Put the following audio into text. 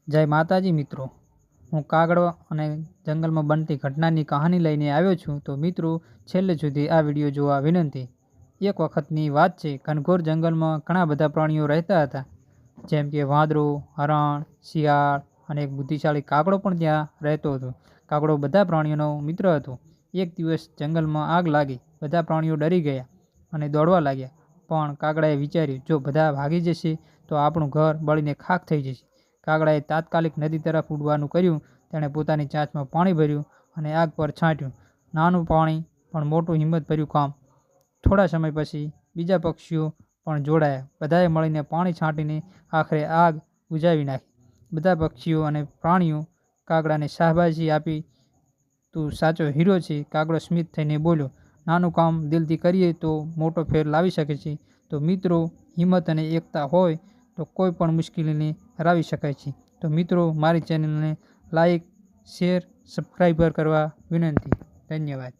જય માતાજી મિત્રો, હું કાગડો અને જંગલમાં બનતી ઘટનાની કહાની લઈને આવ્યો છું. તો મિત્રો, છેલ્લે સુધી આ વિડીયો જોવા વિનંતી. એક વખતની વાત છે. ઘનઘોર જંગલમાં ઘણા બધા પ્રાણીઓ રહેતા હતા, જેમ કે વાંદરો, હરણ, શિયાળ અને એક બુદ્ધિશાળી કાગડો પણ ત્યાં રહેતો હતો. કાગડો બધા પ્રાણીઓનો મિત્ર હતો. એક દિવસ જંગલમાં આગ લાગી. બધા પ્રાણીઓ ડરી ગયા અને દોડવા લાગ્યા. પણ કાગડાએ વિચાર્યું, જો બધા ભાગી જશે તો આપણું ઘર બળીને ખાખ થઈ જશે. કાગડાએ તાત્કાલિક નદી તરફ ઉડવાનું કર્યું. તેણે પોતાની ચાંચમાં પાણી ભર્યું અને આગ પર છાંટ્યું. નાનું પાણી પણ મોટું હિંમતભર્યું કામ. થોડા સમય પછી બીજા પક્ષીઓ પણ જોડાયા. બધાએ મળીને પાણી છાંટીને આખરે આગ બુઝાવી નાખી. બધા પક્ષીઓ અને પ્રાણીઓ કાગડાને શાબાશી આપી. તું સાચો હીરો છે, કાગડો સ્મિત થઈને બોલ્યો. નાનું કામ દિલથી કરીએ તો મોટો ફેર લાવી શકે છે. તો મિત્રો, હિંમત અને એકતા હોય તો કોઈ પણ મુશ્કેલીને હરાવી શકાય છે. તો મિત્રો, મારી ચેનલને લાઈક, શેર, સબસ્ક્રાઈબર કરવા વિનંતી. ધન્યવાદ.